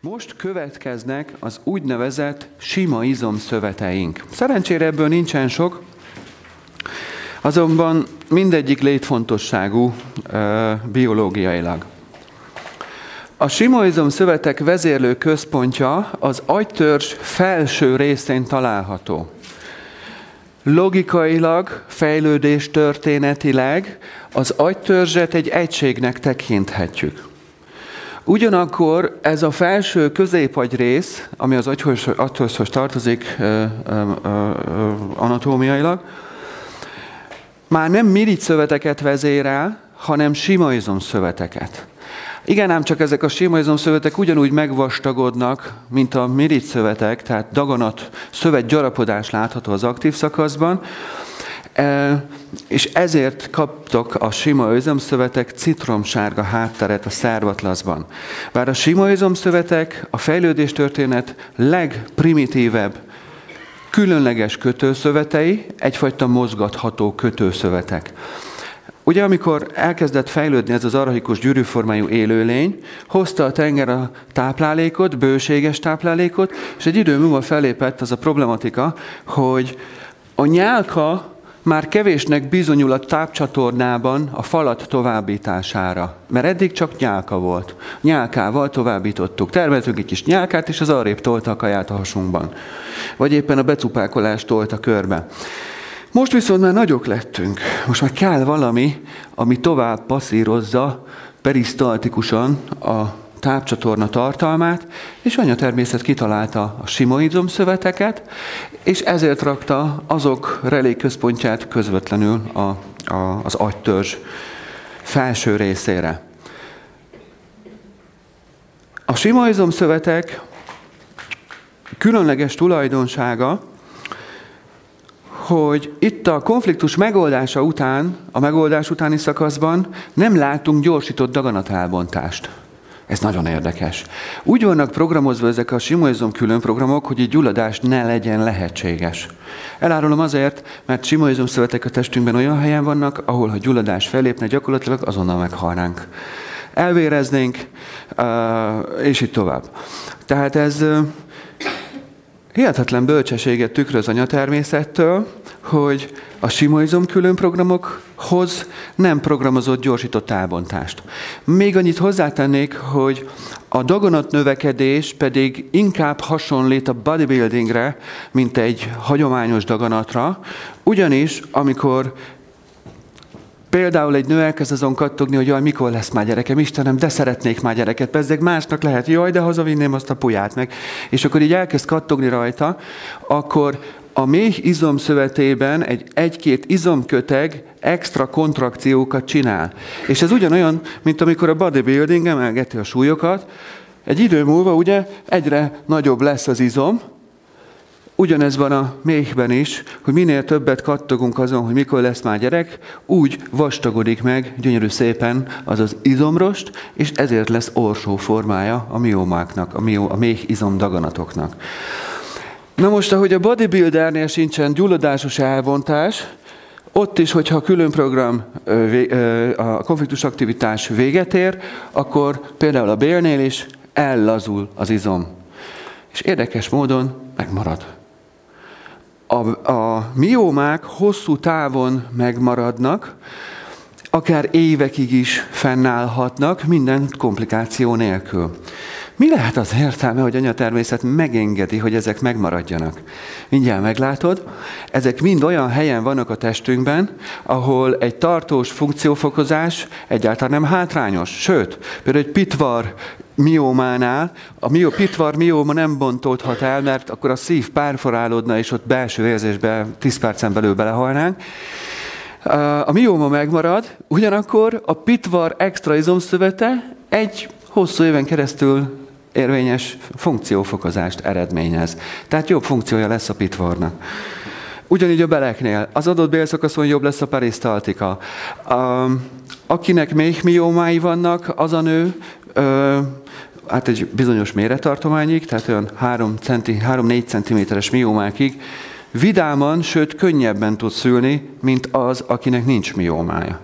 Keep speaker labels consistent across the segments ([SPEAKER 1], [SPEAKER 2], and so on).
[SPEAKER 1] Most következnek az úgynevezett sima izomszöveteink. Szerencsére ebből nincsen sok, azonban mindegyik létfontosságú biológiailag. A sima izomszövetek vezérlő központja az agytörzs felső részén található. Logikailag, fejlődéstörténetileg az agytörzset egy egységnek tekinthetjük. Ugyanakkor ez a felső középagyrész, ami az agytörzshöz tartozik anatómiailag, már nem miricsszöveteket vezérel, hanem sima izomszöveteket. Igen, ám csak ezek a sima izomszövetek ugyanúgy megvastagodnak, mint a miricsszövetek, tehát daganat, szövetgyarapodás látható az aktív szakaszban, és ezért kaptak a sima izomszövetek citromsárga hátteret a szervatlaszban. Bár a sima izomszövetek a fejlődéstörténet legprimitívebb, különleges kötőszövetei, egyfajta mozgatható kötőszövetek. Ugye, amikor elkezdett fejlődni ez az archaikus gyűrűformájú élőlény, hozta a tenger a táplálékot, bőséges táplálékot, és egy idő múlva felépett az a problematika, hogy a nyálka már kevésnek bizonyul a tápcsatornában a falat továbbítására, mert eddig csak nyálka volt. Nyálkával továbbítottuk. Termeltünk egy kis nyálkát, és az arrébb tolta a kaját a hasunkban. Vagy éppen a becupákolást tolta körbe. Most viszont már nagyok lettünk. Most már kell valami, ami tovább passzírozza perisztaltikusan a tápcsatorna tartalmát, és anyatermészet kitalálta a sima izomszöveteket, és ezért rakta azok relékközpontját közvetlenül az agytörzs felső részére. A sima izomszövetek különleges tulajdonsága, hogy itt a konfliktus megoldása után, a megoldás utáni szakaszban nem látunk gyorsított daganatelbontást. Ez nagyon érdekes. Úgy vannak programozva ezek a sima izom különprogramok, hogy egy gyulladás ne legyen lehetséges. Elárulom azért, mert sima izomszövetek a testünkben olyan helyen vannak, ahol ha gyulladás fellépne, gyakorlatilag azonnal meghalnánk. Elvéreznénk, és így tovább. Tehát ez hihetetlen bölcsességet tükröz anyatermészettől, hogy a sima izom különprogramokhoz nem programozott gyorsított elbontást. Még annyit hozzátennék, hogy a daganatnövekedés pedig inkább hasonlít a bodybuildingre, mint egy hagyományos daganatra, ugyanis amikor például egy nő elkezd azon kattogni, hogy jaj, mikor lesz már gyerekem, Istenem, de szeretnék már gyereket. Persze másnak lehet, jaj, de hazavinném azt a puját meg. És akkor így elkezd kattogni rajta, akkor a méh izomszövetében egy-két izomköteg extra kontrakciókat csinál. És ez ugyanolyan, mint amikor a bodybuilding emelgeti a súlyokat. Egy idő múlva ugye egyre nagyobb lesz az izom. Ugyanez van a méhben is, hogy minél többet kattogunk azon, hogy mikor lesz már gyerek, úgy vastagodik meg gyönyörű szépen az az izomrost, és ezért lesz orsó formája a miomáknak, a méh izomdaganatoknak. Na most, ahogy a bodybuildernél sincsen gyulladásos elbontás, ott is, hogyha a külön program, a konfliktus aktivitás véget ér, akkor például a bélnél is ellazul az izom. És érdekes módon megmarad. A miomák hosszú távon megmaradnak, akár évekig is fennállhatnak, minden komplikáció nélkül. Mi lehet az értelme, hogy anyatermészet megengedi, hogy ezek megmaradjanak? Mindjárt meglátod, ezek mind olyan helyen vannak a testünkben, ahol egy tartós funkciófokozás egyáltalán nem hátrányos. Sőt, például egy pitvar miómánál, a pitvar mióma nem bontódhat el, mert akkor a szív párforálódna, és ott belső érzésbe 10 percen belül belehalnánk. A mióma megmarad, ugyanakkor a pitvar extra izomszövete egy hosszú éven keresztül érvényes funkciófokozást eredményez. Tehát jobb funkciója lesz a pitvarnak. Ugyanígy a beleknél. Az adott bélszakaszon jobb lesz a perisztaltika. Akinek méh miómái vannak, az a nő, hát egy bizonyos mérettartományig, tehát olyan 3-4 cm-es miómákig vidáman, sőt könnyebben tud szülni, mint az, akinek nincs miómája.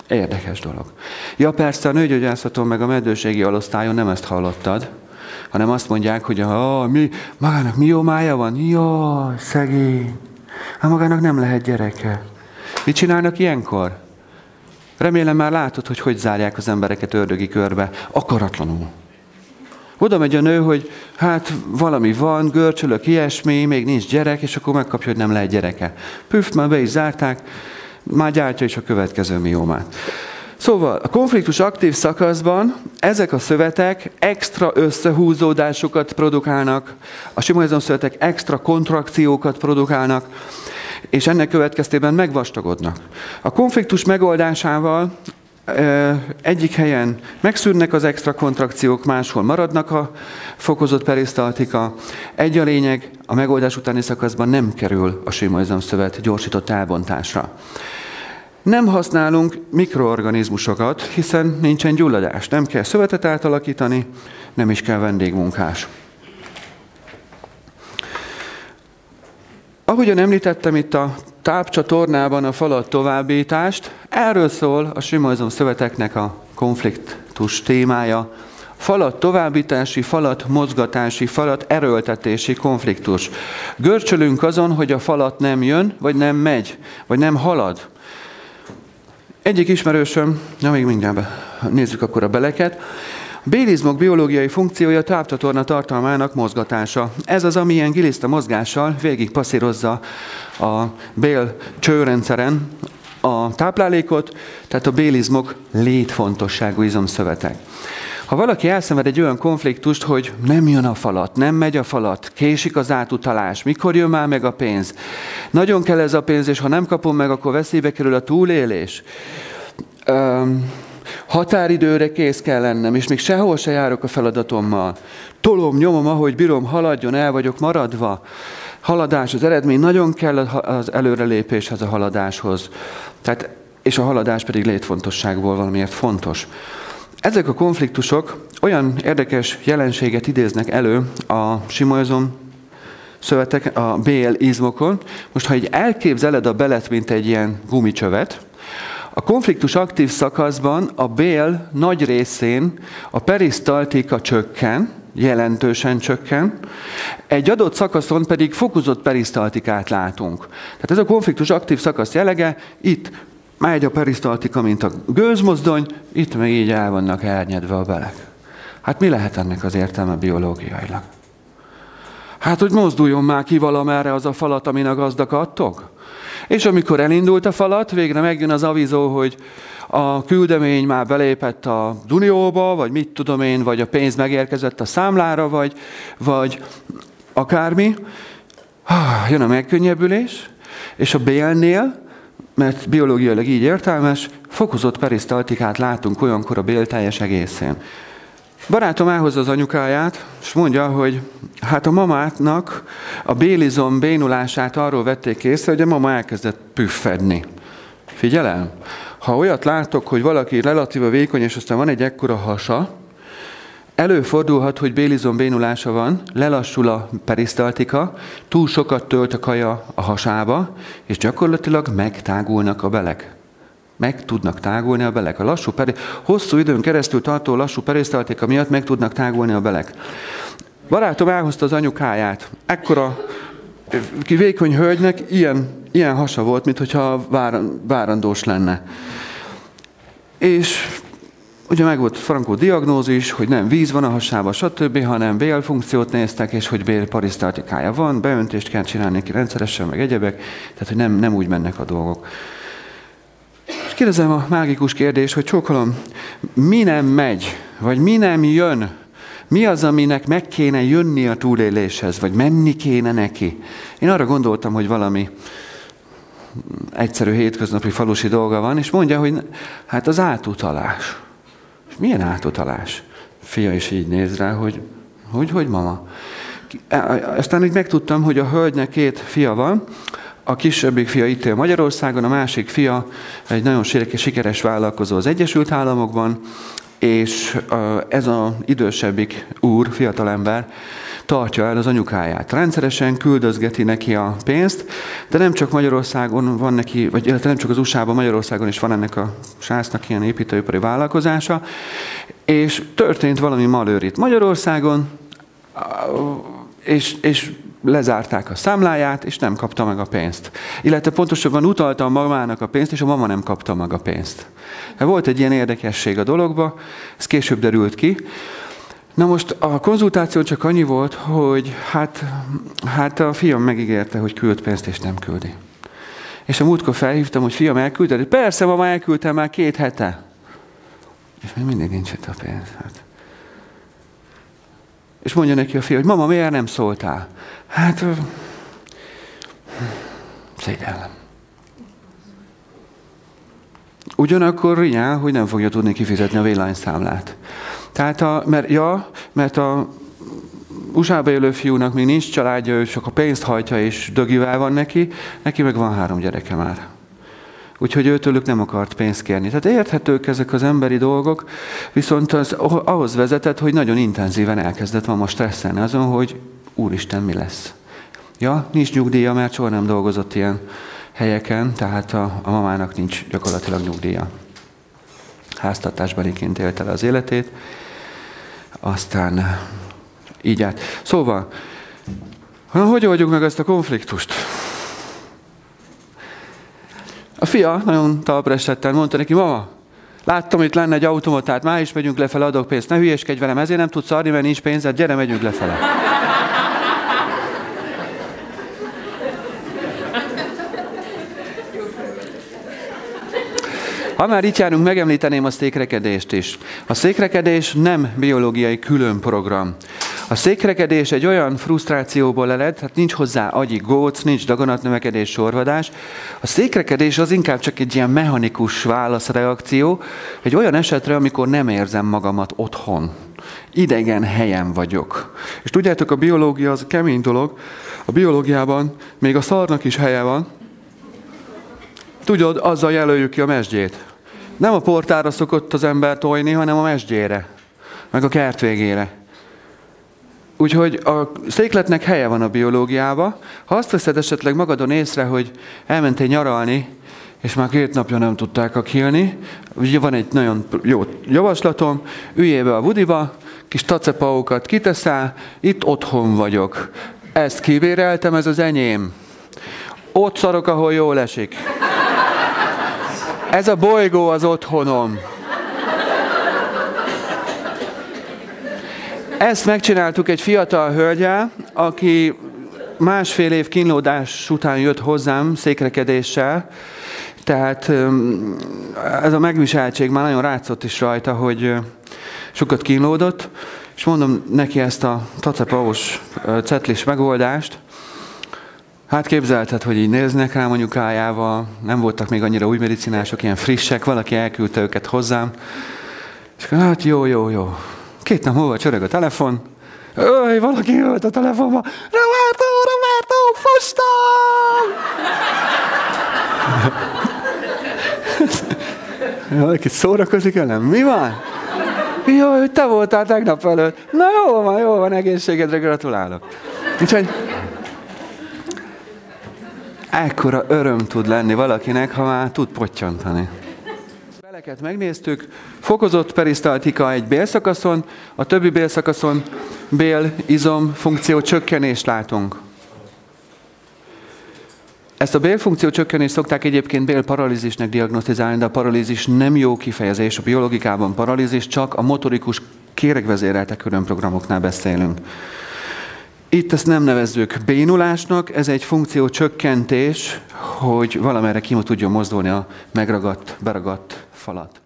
[SPEAKER 1] Érdekes dolog. Ja, persze a nőgyógyászaton meg a meddőségi alosztályon nem ezt hallottad, hanem azt mondják, hogy magának miomája van? Jaj, szegény. Hát magának nem lehet gyereke. Mit csinálnak ilyenkor? Remélem már látod, hogy zárják az embereket ördögi körbe, akaratlanul. Oda megy a nő, hogy hát valami van, görcsölök, ilyesmi, még nincs gyerek, és akkor megkapja, hogy nem lehet gyereke. Püff, már be is zárták, már gyártja is a következő miomát. Szóval a konfliktus aktív szakaszban ezek a szövetek extra összehúzódásokat produkálnak, a sima izomszövetek extra kontrakciókat produkálnak, és ennek következtében megvastagodnak. A konfliktus megoldásával egyik helyen megszűnnek az extra kontrakciók, máshol maradnak a fokozott perisztaltika. Egy a lényeg, a megoldás utáni szakaszban nem kerül a sima izomszövet gyorsított elbontásra. Nem használunk mikroorganizmusokat, hiszen nincsen gyulladás. Nem kell szövetet átalakítani, nem is kell vendégmunkás. Ahogyan említettem itt a tápcsatornában a falat továbbítást, erről szól a sima izomszöveteknek a konfliktus témája. Falat továbbítási, falat mozgatási, falat erőltetési konfliktus. Görcsölünk azon, hogy a falat nem jön, vagy nem megy, vagy nem halad. Egyik ismerősöm, még mindjárt nézzük akkor a beleket. A bélizmok biológiai funkciója a tápcsatorna tartalmának mozgatása. Ez az, ami ilyen giliszta mozgással végig passzírozza a bél csőrendszeren a táplálékot, tehát a bélizmok létfontosságú izomszövetek. Ha valaki elszenved egy olyan konfliktust, hogy nem jön a falat, nem megy a falat, késik az átutalás, mikor jön már meg a pénz, nagyon kell ez a pénz, és ha nem kapom meg, akkor veszélybe kerül a túlélés. Határidőre kész kell lennem, és még sehol se járok a feladatommal. Tolom, nyomom, ahogy bírom, haladjon, el vagyok maradva. Haladás, az eredmény nagyon kell az előrelépéshez, a haladáshoz. Tehát, és a haladás pedig létfontosságból valamiért fontos. Ezek a konfliktusok olyan érdekes jelenséget idéznek elő a sima izom szövetek, a bél izmokon. Most, ha így elképzeled a belet, mint egy ilyen gumicsövet, a konfliktus aktív szakaszban a bél nagy részén a perisztaltika csökken, jelentősen csökken, egy adott szakaszon pedig fokozott perisztaltikát látunk. Tehát ez a konfliktus aktív szakasz jellege, itt megy a perisztaltika, mint a gőzmozdony, itt meg így el vannak elnyedve a belek. Hát mi lehet ennek az értelme biológiailag? Hát, hogy mozduljon már ki valamerre az a falat, amin a gazda kattog. És amikor elindult a falat, végre megjön az avizó, hogy a küldemény már belépett a Dunióba, vagy mit tudom én, vagy a pénz megérkezett a számlára, vagy akármi. Jön a megkönnyebbülés, és a bélnél, mert biológiailag így értelmes, fokozott perisztaltikát látunk olyankor a bél teljes egészén. Barátom elhozza az anyukáját, és mondja, hogy hát a mamáknak a bélizom bénulását arról vették észre, hogy a mama elkezdett püffedni. Figyelem, ha olyat látok, hogy valaki relatíva vékony, és aztán van egy ekkora hasa, előfordulhat, hogy bélizom bénulása van, lelassul a perisztaltika, túl sokat tölt a kaja a hasába, és gyakorlatilag megtágulnak a belek. Meg tudnak tágulni a belek. A hosszú időn keresztül tartó lassú perisztaltika miatt meg tudnak tágulni a belek. Barátom elhozta az anyukáját. Ekkora vékony hölgynek ilyen hasa volt, mintha várandós lenne. És ugye meg volt frankó diagnózis, hogy nem víz van a hasába, stb., hanem bélfunkciót néztek, és hogy bélperisztaltikája van, beöntést kell csinálni ki rendszeresen, meg egyebek, tehát hogy nem úgy mennek a dolgok. És kérdezem a mágikus kérdés, hogy csókolom, mi nem megy, vagy mi nem jön? Mi az, aminek meg kéne jönni a túléléshez, vagy menni kéne neki? Én arra gondoltam, hogy valami egyszerű hétköznapi falusi dolga van, és mondja, hogy hát az átutalás. És milyen átutalás? Fia is így néz rá, hogy mama? Aztán így megtudtam, hogy a hölgynek 2 fia van, a kisebbik fia itt él Magyarországon, a másik fia egy nagyon sikeres vállalkozó az Egyesült Államokban, és ez az idősebbik úr, fiatalember, tartja el az anyukáját. Rendszeresen küldözgeti neki a pénzt, de nem csak Magyarországon van neki, vagy illetve nem csak az USA-ban, Magyarországon is van ennek a srácnak ilyen építőipari vállalkozása, és történt valami malőr itt Magyarországon, és lezárták a számláját, és nem kapta meg a pénzt. Illetve pontosabban utalta a mamának a pénzt, és a mama nem kapta meg a pénzt. Volt egy ilyen érdekesség a dologba, ez később derült ki. Na most a konzultáció csak annyi volt, hogy hát a fiam megígérte, hogy küld pénzt, és nem küldi. És a múltkor felhívtam, hogy fiam, elküldted? Persze, mama, elküldtem már 2 hete. És még mindig nincs itt a pénz. Hát. És mondja neki a fia, hogy mama, miért nem szóltál? Hát, szégyellem. Ugyanakkor rinyál, hogy nem fogja tudni kifizetni a villanyszámlát. Tehát mert a USA-ba élő fiúnak még nincs családja, ő csak a pénzt hajtja és dögivel van neki meg van 3 gyereke már. Úgyhogy őtőlük nem akart pénzt kérni. Tehát érthetők ezek az emberi dolgok, viszont az ahhoz vezetett, hogy nagyon intenzíven elkezdett mama stresszelni azon, hogy úristen, mi lesz. Ja, nincs nyugdíja, mert soha nem dolgozott ilyen helyeken, tehát a mamának nincs gyakorlatilag nyugdíja. Háztartásbeliként élte le az életét, aztán így át. Szóval, hogy oldjuk meg ezt a konfliktust? A fia nagyon talpra esetten mondta neki, mama, láttam, itt lenne egy automatát, már is megyünk lefele, adok pénzt, ne hülyéskedj velem, ezért nem tudsz adni, mert nincs pénzed, gyere, megyünk lefele. Ha már itt járunk, megemlíteném a székrekedést is. A székrekedés nem biológiai külön program. A székrekedés egy olyan frusztrációból ered, hát nincs hozzá agyi góc, nincs daganatnövekedés, sorvadás. A székrekedés az inkább csak egy ilyen mechanikus válaszreakció, egy olyan esetre, amikor nem érzem magamat otthon. Idegen helyen vagyok. És tudjátok, a biológia az kemény dolog. A biológiában még a szarnak is helye van. Tudod, azzal jelöljük ki a mesdjét. Nem a portára szokott az ember tojni, hanem a mesdjére, meg a kert végére. Úgyhogy a székletnek helye van a biológiában. Ha azt veszed esetleg magadon észre, hogy elmentél nyaralni, és már 2 napja nem tudták akilni, ugye van egy nagyon jó javaslatom, üljél be a budiba, kis tacepaukat kiteszel, itt otthon vagyok. Ezt kibéreltem, ez az enyém. Ott szarok, ahol jól esik. Ez a bolygó az otthonom. Ezt megcsináltuk egy fiatal hölgyel, aki 1,5 év kínlódás után jött hozzám székrekedéssel. Tehát ez a megviseltség már nagyon látszott is rajta, hogy sokat kínlódott. És mondom neki ezt a tacepaus cetlis megoldást. Hát képzelted, hogy így néznek rám anyukájával, nem voltak még annyira új medicinások, ilyen frissek, valaki elküldte őket hozzám. És akkor hát jó. 2 nap múlva csörög a telefon. Valaki jött a telefonba. Roberto, fostam! Valaki szórakozik velem? Mi van? Jaj, te voltál tegnap előtt. Na jó van, egészségedre gratulálok. Úgyhogy ekkora öröm tud lenni valakinek, ha már tud pottyantani. Beleket megnéztük, fokozott perisztaltika egy bélszakaszon, a többi bélszakaszon bél-izom funkció csökkenést látunk. Ezt a bélfunkció csökkenést szokták egyébként bélparalízisnek diagnosztizálni, de a paralízis nem jó kifejezés. A biológikában paralízis, csak a motorikus kéregvezérelte körömprogramoknál beszélünk. Itt ezt nem nevezzük bénulásnak, ez egy funkció csökkentés, hogy valamerre ki tudjon mozdulni a beragadt falat.